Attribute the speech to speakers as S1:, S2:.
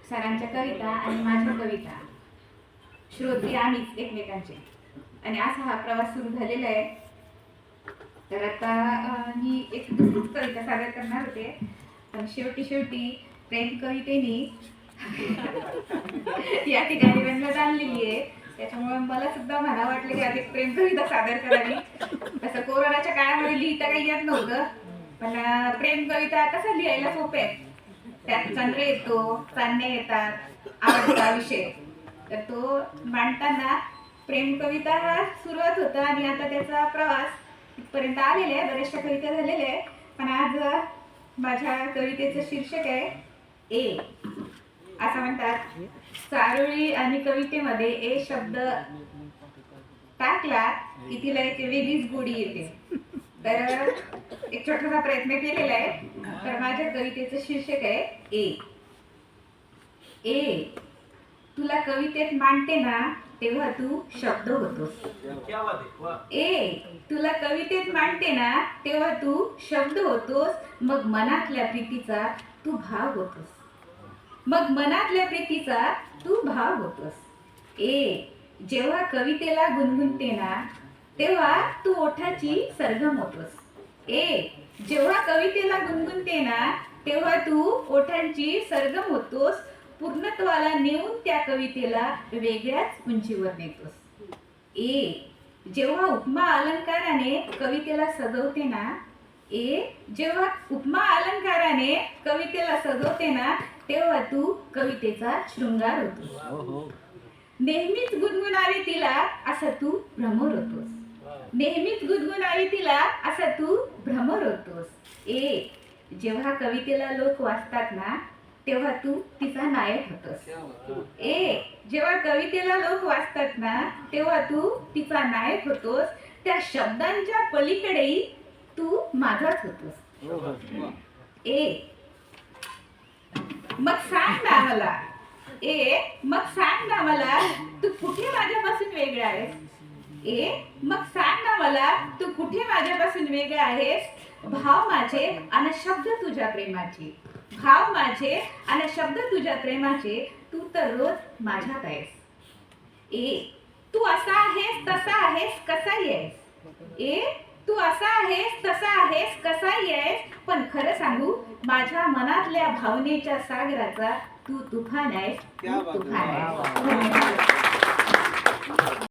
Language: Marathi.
S1: सरांच्या कविता आणि माझ्या कविता श्रोत्री आम्हीच एकमेकांचे आणि असा हा प्रवास सुरू झालेला आहे. तर आता मी एक दुसरीच कविता सादर करणार होते, पण शेवटी प्रेम कवितेनी या ठिकाणी रंगत आणलेली आहे. त्याच्यामुळे मला सुद्धा म्हणा वाटलं की आधी प्रेम कविता सादर करावी. तसं कोरोनाच्या काळामध्ये लिहिता काही येत नव्हतं, पण प्रेम कविता कसं लिहायला सोपे आहे. त्यात चंद्र येतो, चांदणे येतात, आवडता विषय. तर तो मांडताना प्रेम कविता हा सुरुवात होता आणि आता त्याचा प्रवास इथपर्यंत आलेला आहे. बऱ्याचशा कविता झालेल्या आहे, पण आज माझ्या कवितेचं शीर्षक आहे ए. असं म्हणतात, चारोळी आणि कवितेमध्ये ए शब्द टाकला की तिला एक वेगळीच गोडी येते. तर एक छोटासा प्रयत्न केलेला आहे. तर माझ्या कवितेचं शीर्षक आहे ए. ए तुला कवितेत मांडते ना तेव्हा तू शब्द होतोस. ए तुला कवितेत मांडते ना तेव्हा तू शब्द होतोस. मग मनातल्या प्रीतीचा तू भाव होतोस. मग मनातल्या प्रीतीचा तू भाव होतोस. ए जेव्हा कवितेला गुणगुणते ना तेव्हा तू ओठाची सरगम होतोस. ए जेव्हा कवितेला गुणगुणते ना तेव्हा तू ओठांची सरगम होतोस. पूर्णत्वाला नेऊन त्या कवितेला वेगळ्याच उंचीवर नेतोस. ए जेव्हा उपमा अलंकाराने कवितेला सजवते ना ए जेव्हा उपमा अलंकाराने कवितेला सजवते ना तेव्हा तू कवितेचा शृंगार होतोस. नेहमीच गुणगुणावी तिला असं तू भ्रमर होतोस. नेहमीच गुणगुणावी तिला असं तू भ्रमर होतोस. ए जेव्हा कवितेला लोक वाचतात ना तेव्हा तू तिचा नायक होतोस. ए जेव्हा कवितेला लोक वाचतात ना तेव्हा तू तिचा नायक होतोस. त्या शब्दांच्या पलीकडेही तू माझाच होतोस. ए मग सांग ना मला ए मग सांग ना मला तू कुठे माझ्यापासून वेगळा आहेस. ए मग सांग ना मला तू कुठे माझ्यापासून वेगळा आहेस. भाव माझे आणि शब्द तुझ्या प्रेमाचे. भाव माझे आणि शब्द तुझ्या प्रेमाचे. तू तर रोज माझ्यात आहेस. ए तू असा आहेस तसा आहेस कसाही आहेस. ए तू असा आहेस तसा आहेस कसाही आहेस. पण खरं सांगू माझ्या मनातल्या भावनेच्या सागराचा तू तुफान आहेस. तू तुफान आहेस.